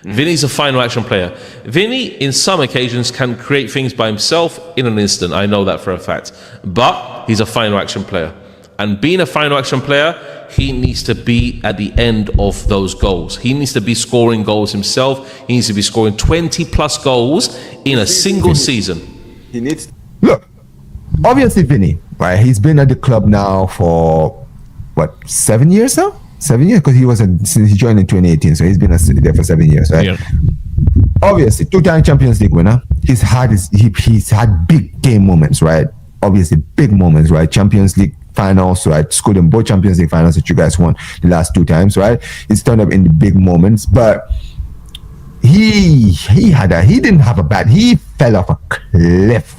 Vinny's a final action player. Vini, in some occasions, can create things by himself in an instant. I know that for a fact. But he's a final action player. And being a final action player, he needs to be at the end of those goals. He needs to be scoring goals himself. He needs to be scoring 20 plus goals in a single season. He needs... Look, obviously Vini, right? He's been at the club now for, 7 years now? 7 years, because since he joined in 2018, so he's been there for 7 years, right? Yeah. Obviously, 2-time Champions League winner. He's had big game moments, right? Obviously, big moments, right? Champions League finals, right? Scored in both Champions League finals that you guys won the last 2 times, right? He's turned up in the big moments, but he didn't have a bad. He fell off a cliff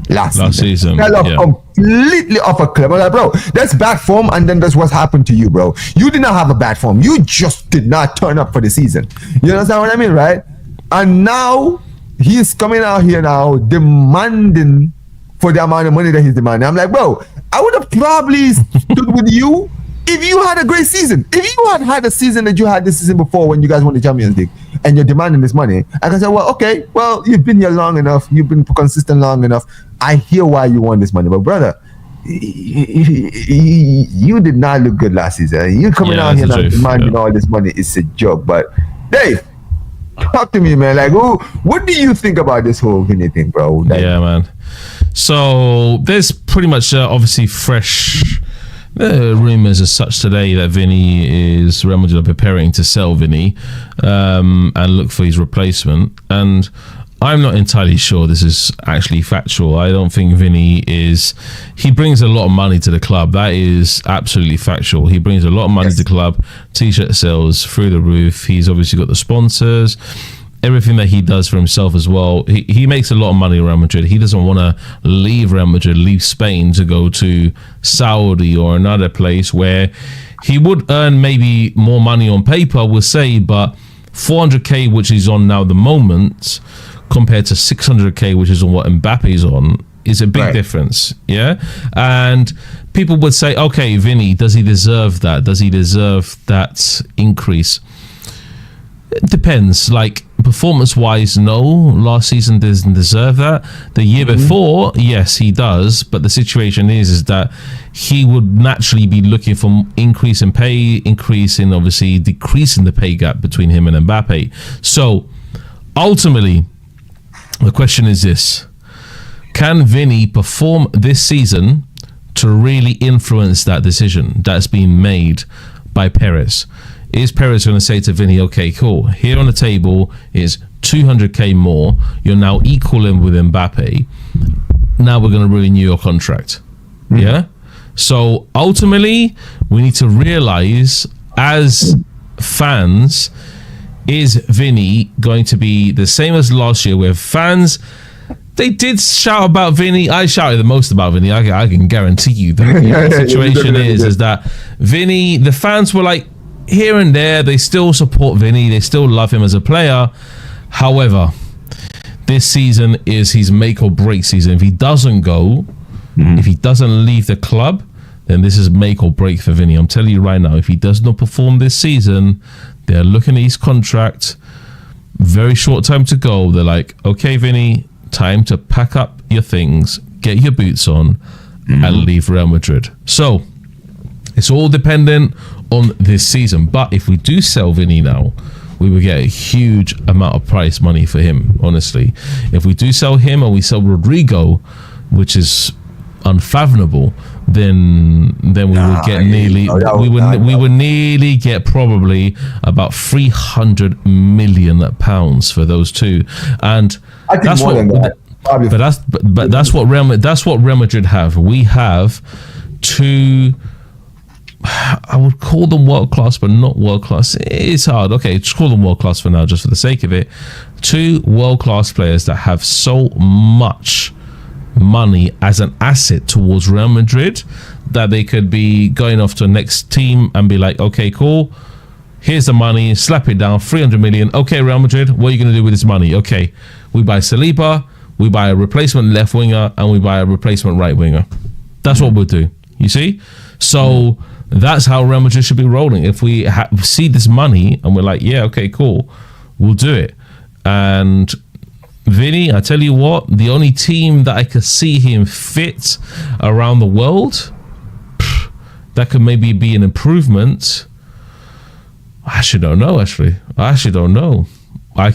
last season. Fell off completely off a cliff. I'm like, bro, that's bad form, and then that's what's happened to you, bro. You did not have a bad form. You just did not turn up for the season. You understand what I mean, right? And now he's coming out here now demanding for the amount of money that he's demanding. I'm like, bro, I would have probably stood with you if you had a great season. If you had a season that you had this season before when you guys won the Champions League and you're demanding this money, I can say, well, okay, well, you've been here long enough. You've been consistent long enough. I hear why you want this money. But brother, you did not look good last season. You coming out here now demanding all this money is a joke. But Dave, talk to me, man. Like, what do you think about this whole Vini thing, bro? Like, yeah, man. So there's pretty much obviously fresh rumors as such today that Real Madrid are preparing to sell Vini and look for his replacement. And I'm not entirely sure this is actually factual. I don't think Vini he brings a lot of money to the club. That is absolutely factual. He brings a lot of money to the club. T-shirt sales through the roof. He's obviously got the sponsors, everything that he does for himself as well. He makes a lot of money in Real Madrid. He doesn't want to leave Real Madrid, leave Spain to go to Saudi or another place where he would earn maybe more money on paper, we'll say, but 400k, which he's on now at the moment, compared to 600k, which is on what Mbappe's on, is a big difference. Yeah. And people would say, okay, Vini, does he deserve that? Does he deserve that increase? It depends. Like, performance-wise, no. Last season doesn't deserve that. The year before, yes, he does. But the situation is that he would naturally be looking for increase in pay, obviously decreasing the pay gap between him and Mbappe. So, ultimately, the question is this: can Vini perform this season to really influence that decision that's been made by Perez? Is Perez going to say to Vini, okay, cool, here on the table is 200k more, you're now equaling with Mbappe, now we're going to renew your contract? Yeah? So ultimately, we need to realize as fans, is Vini going to be the same as last year, where fans, they did shout about Vini. I shouted the most about Vini. I can guarantee you that. The situation is that Vini, the fans were like, here and there, they still support Vini. They still love him as a player. However, this season is his make or break season. If he doesn't go, if he doesn't leave the club, then this is make or break for Vini. I'm telling you right now, if he does not perform this season, they're looking at his contract. Very short time to go. They're like, okay, Vini, time to pack up your things, get your boots on, and leave Real Madrid. So it's all dependent on this season. But if we do sell Vini now, we will get a huge amount of price money for him, honestly. If we do sell him and we sell Rodrigo, which is unfathomable, then we would get nearly we would nearly get probably about 300 million pounds for those two. And that's what that's what Real Madrid have. We have two, I would call them world class, but not world class. It's hard. Okay, just call them world class for now, just for the sake of it. Two world class players that have so much money as an asset towards Real Madrid that they could be going off to a next team and be like, okay, cool, here's the money, slap it down, 300 million. Okay, Real Madrid, what are you going to do with this money? Okay, we buy Saliba, we buy a replacement left winger, and we buy a replacement right winger. That's what we'll do, you see? So that's how Real Madrid should be rolling. If we see this money and we're like, yeah, okay, cool, will do it. And Vini, I tell you what, the only team that I could see him fit around the world that could maybe be an improvement, I actually don't know. I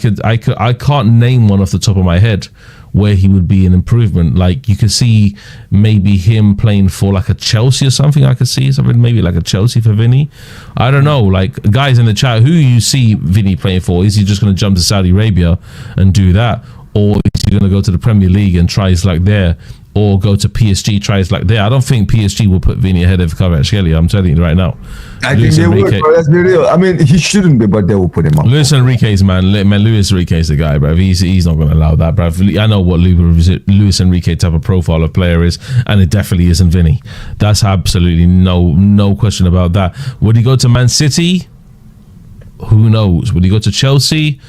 can't name one off the top of my head where he would be an improvement. Like, you could see maybe him playing for like a Chelsea or something. I could see something maybe like a Chelsea for Vini. I don't know. Like, guys in the chat, who you see Vini playing for? Is he just going to jump to Saudi Arabia and do that? Or is he going to go to the Premier League and try his luck there? Or go to PSG, try his luck there? I don't think PSG will put Vini ahead of Kvaratskhelia. I'm telling you right now. I think they would, bro. Let's be real. I mean, he shouldn't be, but they will put him up. Luis Enrique's Luis Enrique's the guy, bro. He's not going to allow that, bro. I know what Luis Enrique type of profile of player is, and it definitely isn't Vini. That's absolutely no question about that. Would he go to Man City? Who knows? Would he go to Chelsea?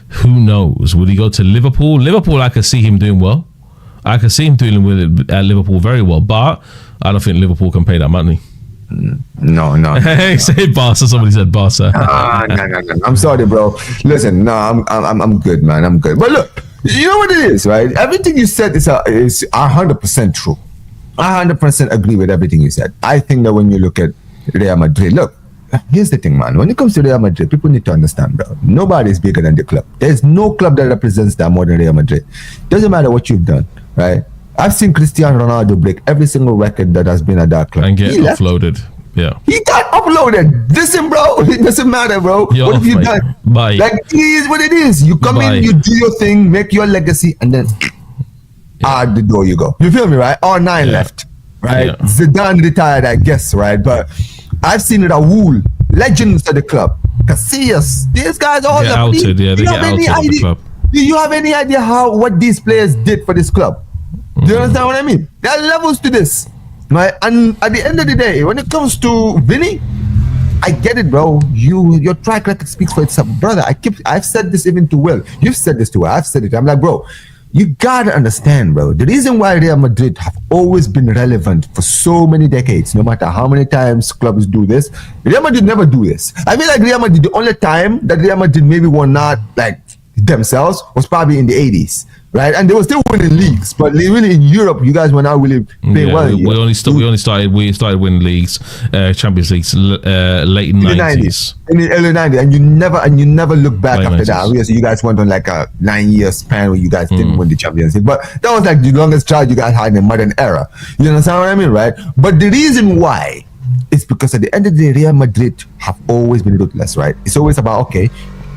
Who knows? Would he go to Liverpool? Liverpool, I could see him doing well. I can see him doing with at Liverpool very well, but I don't think Liverpool can pay that money. No. Hey, say Barca. Somebody said Barca. No. I'm sorry, bro. Listen, no, I'm good, man. I'm good. But look, you know what it is, right? Everything you said is 100% true. I 100% agree with everything you said. I think that when you look at Real Madrid, look, here's the thing, man. When it comes to Real Madrid, people need to understand, bro. Nobody is bigger than the club. There's no club that represents that more than Real Madrid. Doesn't matter what you've done, right? I've seen Cristiano Ronaldo break every single record that has been at that club. And get offloaded. Yeah. He got uploaded. Listen, bro. It doesn't matter, bro. What have you done? Bye. Like, it is what it is. You come in, you do your thing, make your legacy, and then out the door you go. You feel me, right? All 9 left, right? Yeah. Zidane retired, I guess, right? But I've seen Raul, legends of the club, Casillas, these guys all get outed. Yeah, they get outed of the club. Do you have any idea what these players did for this club? Do you understand what I mean? There are levels to this, right? And at the end of the day, when it comes to Vini, I get it, bro. Your track record speaks for itself, brother. I've said this even to Will. You've said this to Will. I've said it. I'm like, bro, you gotta understand, bro. The reason why Real Madrid have always been relevant for so many decades, no matter how many times clubs do this, Real Madrid never do this. I feel like Real Madrid, the only time that Real Madrid maybe were not like themselves was probably in the 80s, right? And they were still winning leagues, but really in Europe, you guys were not really playing well. We started winning leagues, Champions Leagues, late 90s. In the early 90s, and you never look back late after 90s. That. Obviously, you guys went on like a 9-year span where you guys didn't win the Champions League, but that was like the longest drought you guys had in the modern era. You understand what I mean, right? But the reason why is because at the end of the day, Real Madrid have always been ruthless, right? It's always about, okay,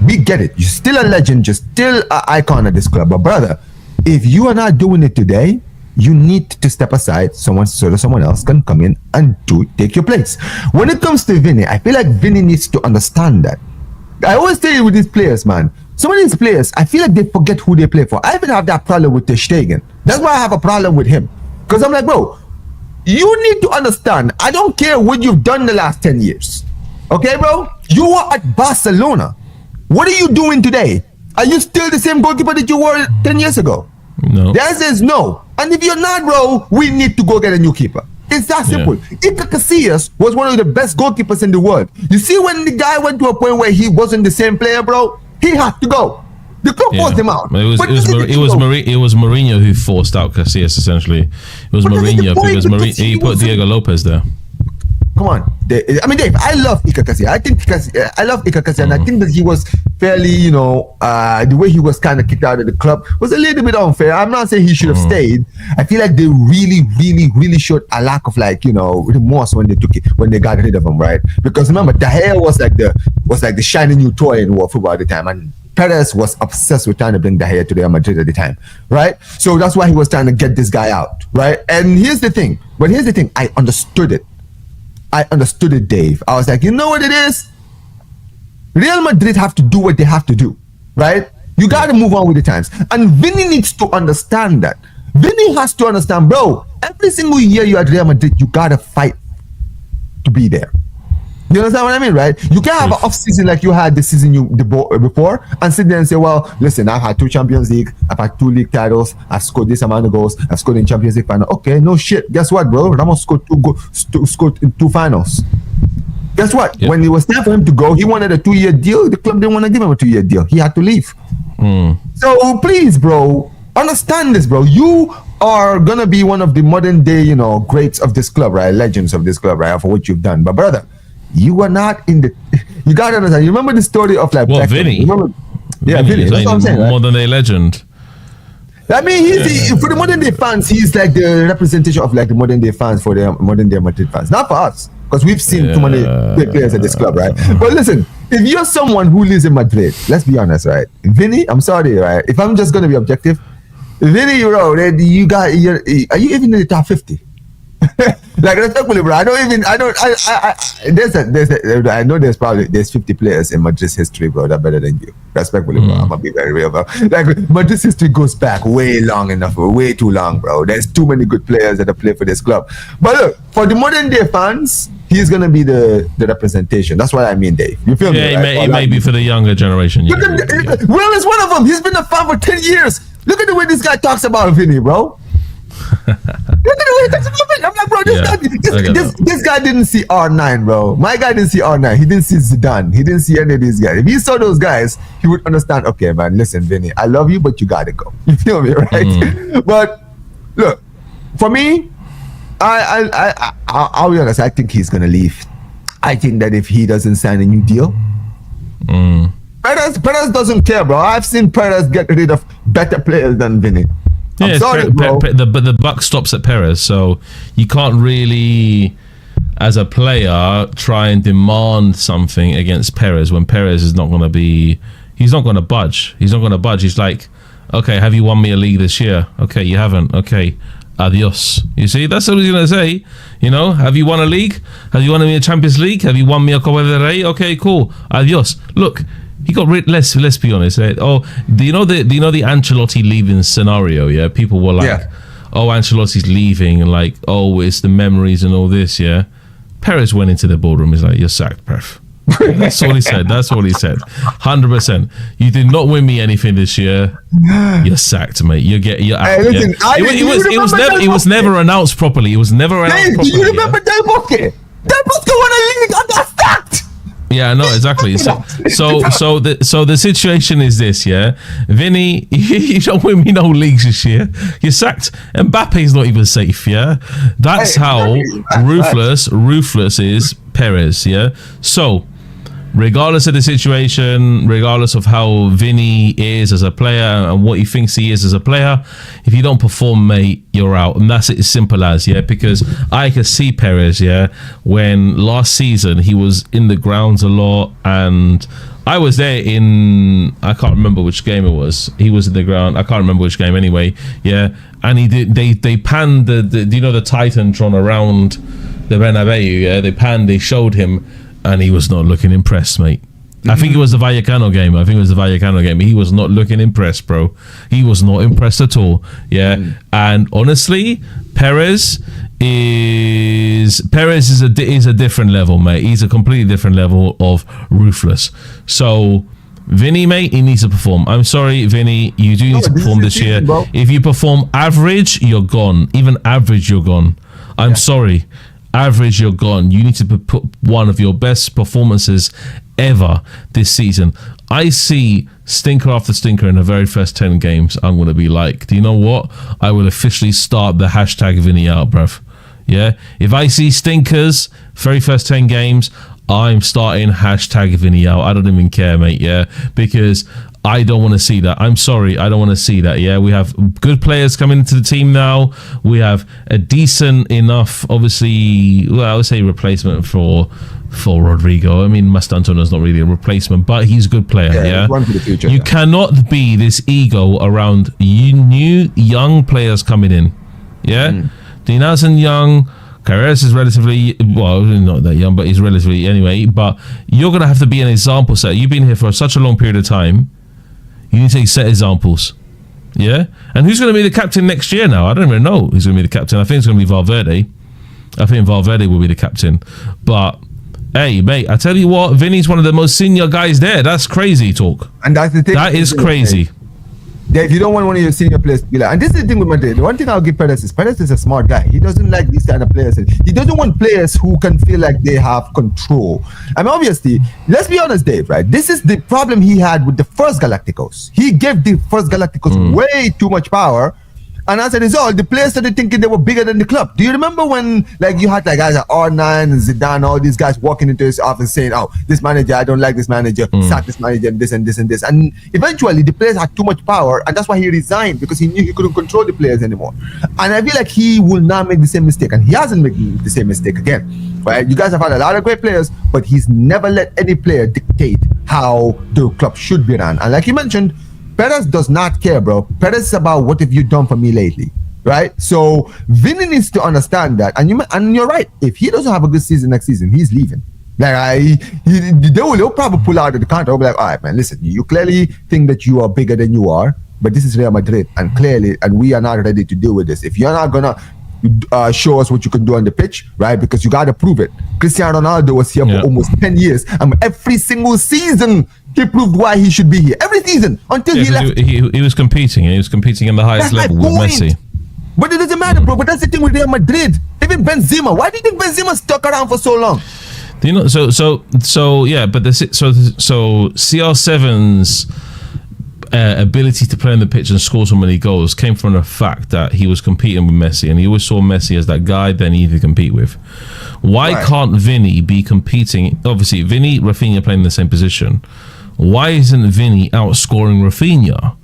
we get it. You're still a legend. You're still an icon of this club. But brother, if you are not doing it today, you need to step aside so that someone else can come in and take your place. When it comes to Vini, I feel like Vini needs to understand that. I always tell you with these players, man. Some of these players, I feel like they forget who they play for. I even have that problem with Ter Stegen. That's why I have a problem with him. Because I'm like, bro, you need to understand. I don't care what you've done the last 10 years. Okay, bro? You are at Barcelona. What are you doing today? Are you still the same goalkeeper that you were 10 years ago? No. The answer is no. And if you're not, bro, we need to go get a new keeper. It's that simple. Iker Casillas was one of the best goalkeepers in the world. You see, when the guy went to a point where he wasn't the same player, bro, he had to go. The club forced him out. It was Mourinho who forced out Casillas, essentially. It was Mourinho because he put Diego Lopez there. Come on, Dave, I love Iker Casillas. I love Iker Casillas, and I think that he was fairly, the way he was kind of kicked out of the club was a little bit unfair. I'm not saying he should have stayed. I feel like they really, really, really showed a lack of remorse when they got rid of him, right? Because remember, De Gea was like the shiny new toy in world football at the time, and Perez was obsessed with trying to bring De Gea to Real Madrid at the time, right? So that's why he was trying to get this guy out, right? And here's the thing. I understood it. Dave. I was like, you know what it is? Real Madrid have to do what they have to do, right? You got to move on with the times. And Vini needs to understand that. Vini has to understand, bro, every single year you're at Real Madrid, you got to fight to be there. You understand what I mean, right? You can't have an off season like you had the season before and sit there and say, well, listen, I've had 2 Champions League, I've had 2 league titles, I've scored this amount of goals, I've scored in Champions League final. Okay, no shit. Guess what, bro? Ramos scored 2 finals. Guess what? Yep. When it was time for him to go, he wanted a 2-year deal. The club didn't want to give him a 2-year deal. He had to leave. So please, bro, understand this, bro. You are gonna be one of the modern day, greats of this club, right? Legends of this club, right? For what you've done. But brother, you are not in the. You gotta understand. You remember the story of like What, Vini? Remember? Yeah, Vini. That's what I'm saying. Right? Modern day legend. I mean, for the modern day fans, he's like the representation of like the modern day fans for the modern day Madrid fans. Not for us, because we've seen too many great players at this club, right? But listen, if you're someone who lives in Madrid, let's be honest, right? Vini, I'm sorry, right? If I'm just gonna be objective, Vini, bro, are you even in the top 50? Like respectfully, bro. I know there's 50 players in Madrid's history, bro, that are better than you. Respectfully, bro. I'm gonna be very real, bro. Like Madrid's history goes back way too long, bro. There's too many good players that have played for this club. But look, for the modern day fans, he's gonna be the representation. That's what I mean, Dave. You feel me? Yeah, it may be for the younger generation. Will is one of them. He's been a fan for 10 years. Look at the way this guy talks about Vini, bro. Look at the way he talks about Vini. I'm like, bro, this guy didn't see R9, bro. My guy didn't see R9. He didn't see Zidane. He didn't see any of these guys. If he saw those guys, he would understand, okay, man, listen, Vini, I love you, but you gotta go. You feel me, right? But look, for me, I'll be honest, I think he's gonna leave. I think that if he doesn't sign a new deal, Perez doesn't care, bro. I've seen Perez get rid of better players than Vini. I'm sorry, bro. But the buck stops at Perez, so you can't really, as a player, try and demand something against Perez when Perez is not going to be. He's not going to budge. He's not going to budge. He's like, okay, have you won me a league this year? Okay, you haven't. Okay, adios. You see, that's what he's going to say. Have you won a league? Have you won me a Champions League? Have you won me a Copa del Rey? Okay, cool. Adios. Look. He got rid. Let's be honest. Right? Oh, do you know the Ancelotti leaving scenario? Yeah, people were like, "Oh, Ancelotti's leaving," and like, "Oh, it's the memories and all this." Yeah, Perez went into the boardroom. He's like, "You're sacked, Perf." That's all he said. 100%. You did not win me anything this year. You're sacked, mate. You're out. Hey, listen, it was never announced properly. It was never announced properly. Do you remember Del Bosque? Del Bosque won a league and got sacked. Yeah, no, exactly. So the situation is this, yeah. Vini, you don't win me no leagues this year. You're sacked. Mbappe's not even safe, yeah. That's how ruthless is Perez, yeah. So, regardless of the situation, regardless of how Vini is as a player and what he thinks he is as a player, if you don't perform, mate, you're out. And that's it, as simple as, yeah, because I could see Perez, yeah, when last season he was in the grounds a lot, and I was there I can't remember which game it was. He was in the ground. I can't remember which game anyway, yeah. And they panned the the Titantron around the Bernabeu, yeah. They showed him, and he was not looking impressed, mate. I think it was the Vallecano game. He was not looking impressed, bro. He was not impressed at all. Yeah. And honestly, Perez is a different level, mate. He's a completely different level of ruthless. So Vini, mate, he needs to perform. I'm sorry, Vini, you do need to perform this year. Bro. If you perform average, you're gone. Even average, you're gone. I'm sorry. Average, you're gone. You need to put one of your best performances ever this season. I see stinker after stinker in the very first 10 games. I'm going to be like, do you know what? I will officially start the hashtag Vini out, bruv. Yeah? If I see stinkers, very first 10 games, I'm starting hashtag Vini out. I don't even care, mate. Yeah? Because I don't want to see that. I'm sorry. I don't want to see that. Yeah, we have good players coming into the team now. We have a decent enough, obviously, well, I would say replacement for Rodrigo. I mean, Mastantuono's not really a replacement, but he's a good player. Yeah, one for the future. You cannot be this ego around new young players coming in. Yeah, Dinazan young. Perez is relatively, well, not that young, but he's relatively anyway. But you're gonna have to be an example set. You've been here for such a long period of time. You need to set examples. Yeah? And who's going to be the captain next year now? I don't even know who's going to be the captain. I think it's going to be Valverde. I think Valverde will be the captain. But, hey, mate, I tell you what, Vini's one of the most senior guys there. That's crazy talk. And that's the thing. That is crazy. Dave, you don't want one of your senior players to be like, and this is the thing with Madrid. The one thing I'll give Perez is a smart guy. He doesn't like these kind of players. He doesn't want players who can feel like they have control. I mean, obviously, let's be honest, Dave, right? This is the problem he had with the first Galacticos. He gave the first Galacticos way too much power. And as a result, the players started thinking they were bigger than the club. Do you remember when, like, you had like guys like R9 and Zidane, all these guys walking into his office saying, "Oh, this manager, I don't like this manager, sack this manager, and this and this and this." And eventually, the players had too much power, and that's why he resigned, because he knew he couldn't control the players anymore. And I feel like he will not make the same mistake, and he hasn't made the same mistake again. Right? You guys have had a lot of great players, but he's never let any player dictate how the club should be run. And like you mentioned, Perez does not care, bro. Perez is about what have you done for me lately, right? So Vini needs to understand that, and you're right. If he doesn't have a good season next season, he's leaving. Like they'll probably pull out of the contract. They'll be like, "All right, man, listen. You clearly think that you are bigger than you are, but this is Real Madrid, and we are not ready to deal with this. If you're not gonna show us what you can do on the pitch, right? Because you got to prove it. Cristiano Ronaldo was here for almost 10 years, and every single season he proved why he should be here. Every season until he left. He was competing. He was competing in the highest level with Messi. But it doesn't matter, bro. But that's the thing with Real Madrid. Even Benzema. Why do you think Benzema stuck around for so long? Do you know? So yeah. But CR7's ability to play on the pitch and score so many goals came from the fact that he was competing with Messi, and he always saw Messi as that guy they needed to compete with. Why can't Vini be competing? Obviously, Vini, Rafinha playing in the same position. Why isn't Vini outscoring Rafinha?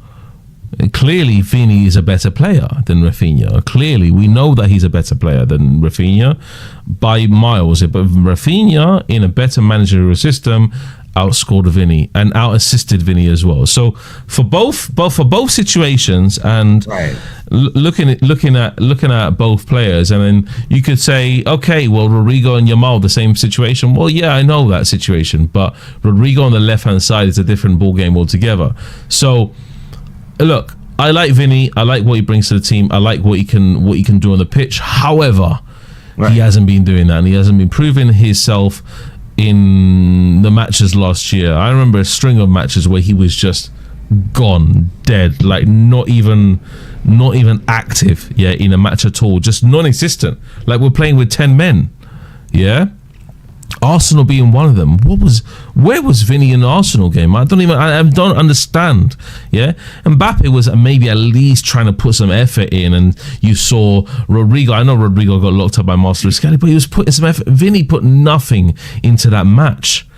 Clearly, Vini is a better player than Rafinha. Clearly, we know that he's a better player than Rafinha by miles. But Rafinha, in a better managerial system, outscored Vini and out-assisted Vini as well. So for both situations, and looking at both players, and then you could say, okay, well, Rodrigo and Yamal, the same situation. Well, yeah, I know that situation, but Rodrigo on the left-hand side is a different ball game altogether. So look, I like Vini. I like what he brings to the team. I like what he can do on the pitch. However, he hasn't been doing that, and he hasn't been proving himself in the matches last year. I remember a string of matches where he was just gone, dead, like not even active, in a match at all, just non-existent. Like we're playing with 10 men, Arsenal being one of them. Where was Vini in the Arsenal game? I don't understand. Mbappe was maybe at least trying to put some effort in, and you saw Rodrigo. I know Rodrigo got locked up by Marcelo Scali, but he was putting some effort. Vini put nothing into that match.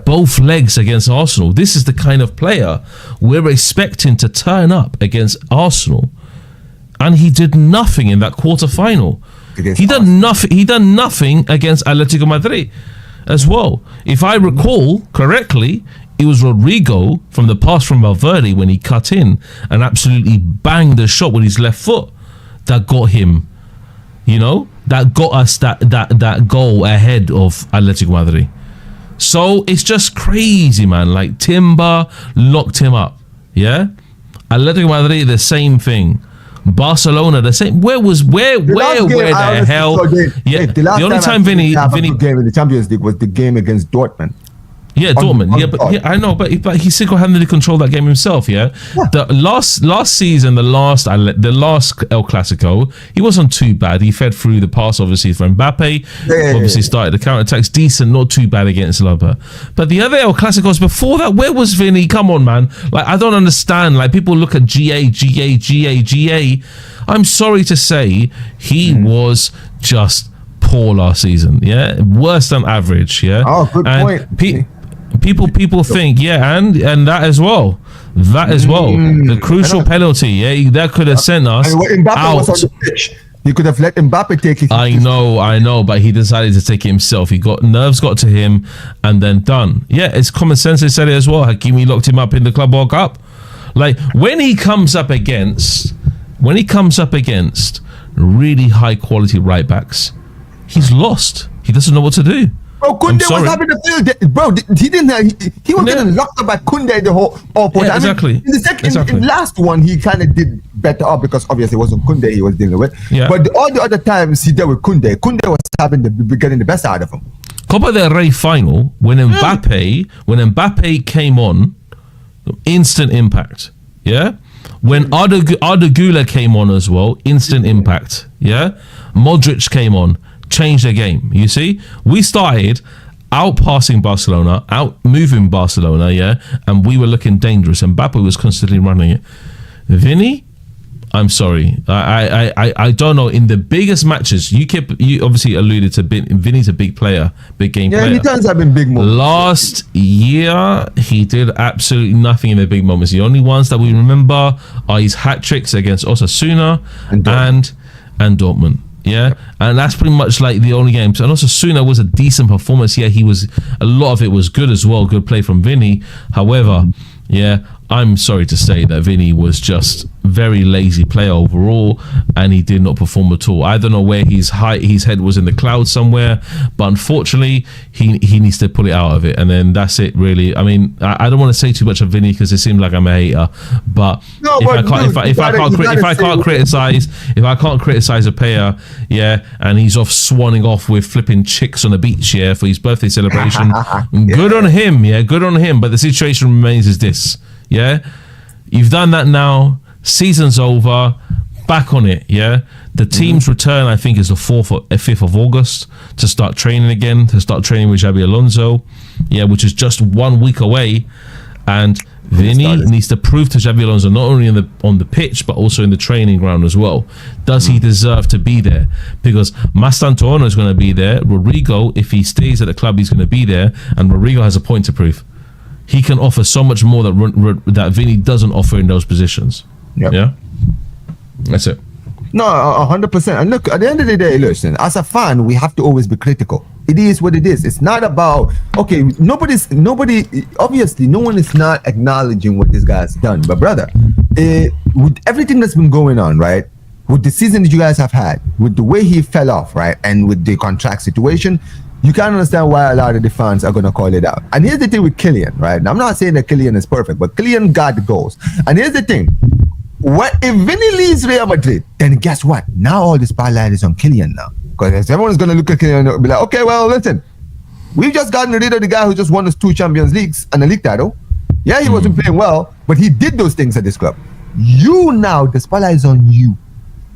Both legs against Arsenal. This is the kind of player we're expecting to turn up against Arsenal, and he did nothing in that quarter-final. He done nothing against Atletico Madrid as well. If I recall correctly, it was Rodrigo from the pass from Valverde when he cut in and absolutely banged the shot with his left foot that got him, that got us that goal ahead of Atletico Madrid. So it's just crazy, man. Like Timber locked him up. Atletico Madrid, the same thing. Barcelona, the same. Where the hell? The only time Vini game in the Champions League was the game against Dortmund. Dortmund. I know, but he single-handedly controlled that game himself. The last season, the last El Clasico, he wasn't too bad. He fed through the pass, obviously, for Mbappe. Obviously, started the counter-attacks decent, not too bad against Lava. But the other El Clasicos before that, where was Vini? Come on, man. Like, I don't understand. Like, people look at GA. I'm sorry to say, he was just poor last season. Worse than average. Oh, good point. People think, and that as well. The crucial penalty, that could have sent us out. Was on the pitch. He could have let Mbappe take it. I know, but he decided to take it himself. Nerves got to him, and then done. It's common sense. They said it as well. Hakimi locked him up in the Club World Cup. Like when he comes up against really high quality right backs, he's lost. He doesn't know what to do. Bro, Kunde was having the field. Bro, he was getting locked up by Kunde the whole point. Exactly. In the last one, he kind of did better up because obviously it wasn't Kunde he was dealing with. But all the other times he dealt with Kunde was getting the best out of him. Copa del Rey final, when Mbappe came on, instant impact. When Arda Güler came on as well, instant impact. Yeah, Modric came on, changed the game. You see, we started out passing Barcelona, out moving Barcelona, yeah, and we were looking dangerous. And Mbappe was constantly running it. Vini, I'm sorry, I don't know. In the biggest matches, you obviously alluded to Vini's a big player, big game player. Yeah, he turns have been big moments. Last year, he did absolutely nothing in the big moments. The only ones that we remember are his hat tricks against Osasuna and Dortmund. Yeah, and that's pretty much like the only games. And also, Osasuna was a decent performance. Yeah, a lot of it was good as well. Good play from Vini. However, yeah, I'm sorry to say that Vini was just very lazy player overall, and he did not perform at all. I don't know where his head was in the clouds somewhere, but unfortunately, he needs to pull it out of it, and then that's it. Really, I mean, I don't want to say too much of Vini because it seems like I'm a hater, but if I can't criticize a player, yeah, and he's off swanning off with flipping chicks on the beach, yeah, for his birthday celebration, good on him, yeah, good on him. But the situation remains is this. Yeah, you've done that now. Season's over. Back on it. Yeah, the team's return, I think, is the 5th of August to start training again. To start training with Xabi Alonso. Yeah, which is just 1 week away, and Vini needs to prove to Xabi Alonso not only on the pitch but also in the training ground as well. Does he deserve to be there? Because Mastantuono is going to be there. Rodrigo, if he stays at the club, he's going to be there, and Rodrigo has a point to prove. He can offer so much more that Vini doesn't offer in those positions. Yep. Yeah, that's it. No, 100%. And look, at the end of the day, listen, as a fan, we have to always be critical. It is what it is. It's not about, okay, obviously, no one is not acknowledging what this guy has done. But brother, with everything that's been going on, right, with the season that you guys have had, with the way he fell off, right, and with the contract situation, you can't understand why a lot of the fans are going to call it out. And here's the thing with Kylian, right? Now, I'm not saying that Kylian is perfect, but Kylian got the goals. And here's the thing. What if Vini leaves Real Madrid, then guess what? Now all the spotlight is on Kylian now. Because everyone's going to look at Kylian and be like, okay, well, listen. We've just gotten rid of the guy who just won us 2 Champions Leagues and a league title. Yeah, he wasn't playing well, but he did those things at this club. You now, the spotlight is on you.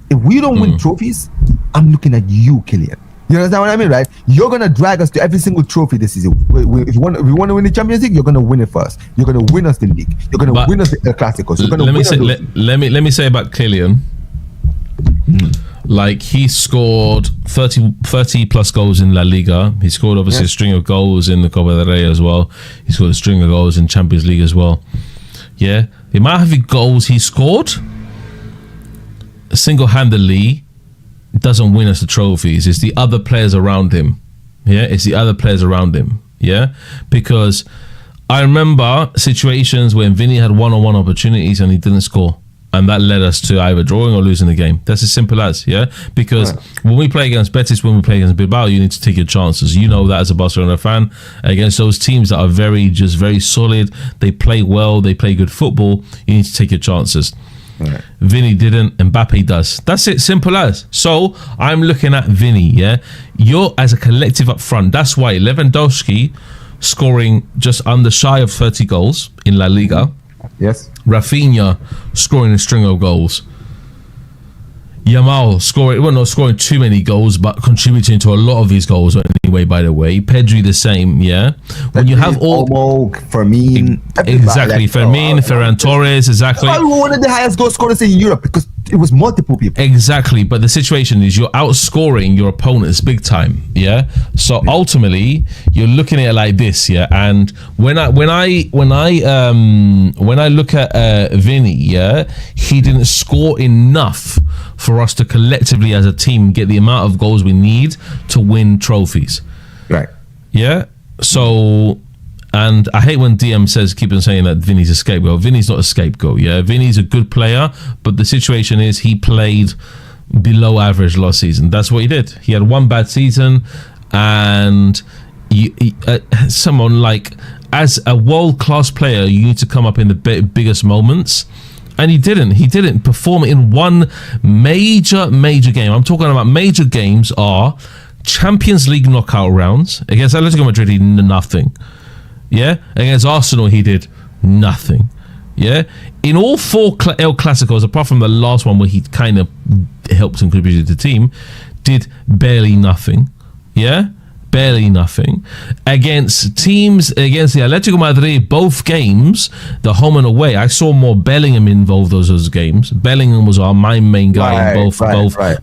If we don't win trophies, I'm looking at you, Kylian. You understand what I mean, right? You're gonna drag us to every single trophy this season. If we want to win the Champions League, you're gonna win it first. You're gonna win us the league. You're gonna win us the Clásicos. Let me say about Kylian. Like, he scored 30 plus goals in La Liga. He scored obviously a string of goals in the Copa del Rey as well. He scored a string of goals in Champions League as well. Yeah, the amount of goals he scored single-handedly doesn't win us the trophies. It's the other players around him. Yeah, it's the other players around him. Yeah, because I remember situations when Vini had one-on-one opportunities and he didn't score, and that led us to either drawing or losing the game. That's as simple as. Yeah, because when we play against Betis, when we play against Bilbao, you need to take your chances. You know that as a Barcelona fan, against those teams that are very solid, they play well, they play good football, you need to take your chances. Right. Vini didn't, Mbappe does. That's it, simple as. So I'm looking at Vini, yeah. You're as a collective up front. That's why Lewandowski scoring just under shy of 30 goals in La Liga. Yes. Rafinha scoring a string of goals. Yamal not scoring too many goals, but contributing to a lot of his goals anyway, by the way. Pedri the same, yeah. When you have all Fermin, exactly, Fermin, Ferran Torres, exactly. That's why we were one of the highest goal scorers in Europe, because it was multiple people. Exactly, but the situation is you're outscoring your opponents big time, yeah. So ultimately, you're looking at it like this, yeah. And when I look at Vini, yeah, he didn't score enough for us to collectively as a team get the amount of goals we need to win trophies. Right. Yeah. So, and I hate when DM keep on saying that Vini's a scapegoat. Vini's not a scapegoat. Yeah. Vini's a good player, but the situation is he played below average last season. That's what he did. He had one bad season, and someone like, as a world-class player, you need to come up in the biggest moments. And he didn't perform in one major game. I'm talking about major games are Champions League knockout rounds. Against Atletico Madrid, he did nothing. Yeah? Against Arsenal, he did nothing. Yeah, in all 4 El Clasicos, apart from the last one where he kind of helped and contributed to the team, did barely nothing. Yeah, barely nothing against teams against the Atletico Madrid. Both games, the home and away, I saw more Bellingham involved those games. Bellingham was my main guy in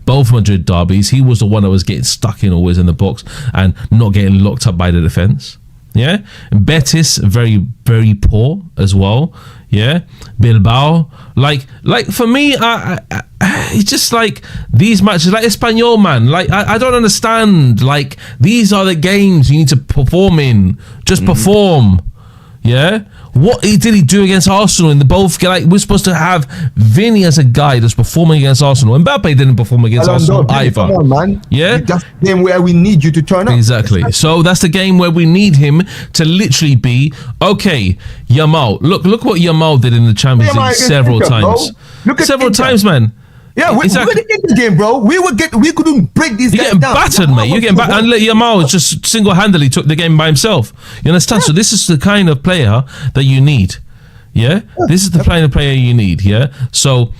both Madrid derbies. He was the one that was getting stuck in always in the box and not getting locked up by the defense. Yeah, and Betis very, very poor as well. Yeah, Bilbao, like for me, it's just like these matches, like Espanyol, man. Like I don't understand. Like these are the games you need to perform in. Just perform. Yeah. What did he do against Arsenal in the both? Like we're supposed to have Vini as a guy that's performing against Arsenal. Mbappe didn't perform against Arsenal either. Come on, man. Yeah, that's the game where we need you to turn up. Exactly. So that's the game where we need him to literally be okay. Yamal, look what Yamal did in the Champions League several times. Several times, man. Yeah, we were in the game, bro. We couldn't break these guys down. You're getting battered, mate. You're getting battered. And Yamal just single-handedly took the game by himself. You understand? Yeah. So this is the kind of player that you need. Yeah? This is the kind of player you need. Yeah? So,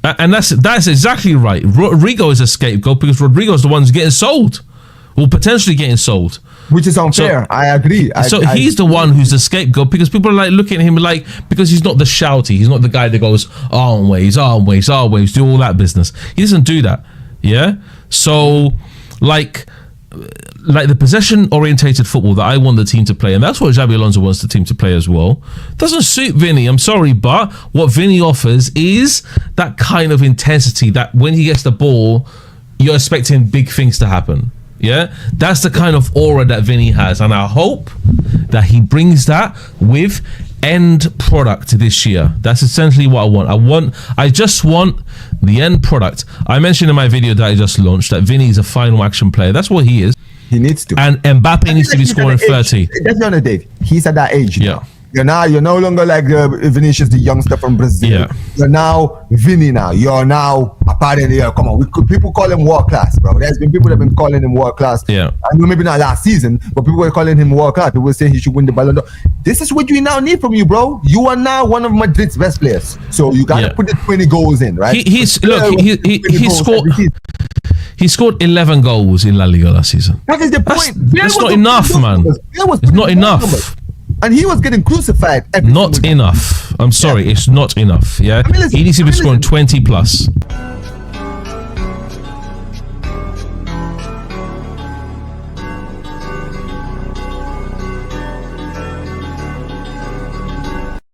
and that's exactly right. Rodrigo is a scapegoat because Rodrigo's the one who's getting sold. Well, potentially getting sold. Which is unfair. I agree. He's the one who's the scapegoat because people are like looking at him like, because he's not the shouty. He's not the guy that goes, arm waves, do all that business. He doesn't do that. Yeah? So, like the possession-orientated football that I want the team to play, and that's what Xabi Alonso wants the team to play as well, doesn't suit Vini. I'm sorry, but what Vini offers is that kind of intensity that when he gets the ball, you're expecting big things to happen. Yeah, that's the kind of aura that Vini has, and I hope that he brings that with end product this year. That's essentially what I want. I just want the end product. I mentioned in my video that I just launched that Vini is a final action player. That's what he is. He needs to. And Mbappe needs to be scoring 30. That's the other Dave. He's at that age. Yeah. Now. You're no longer like Vinicius, the youngster from Brazil. Yeah. You're now Vini now. You're now a part of the come on. People call him world class, bro. There's been people that have been calling him world class. Yeah. I know maybe not last season, but people were calling him world class. People were saying he should win the Ballon d'Or. This is what we now need from you, bro. You are now one of Madrid's best players. So you gotta put the 20 goals in, right? He scored 11 goals in La Liga last season. That is the point. That's not enough, man. It's not enough. And he was getting crucified. Not enough. I'm sorry, it's not enough. Yeah, he needs to be scoring 20 plus.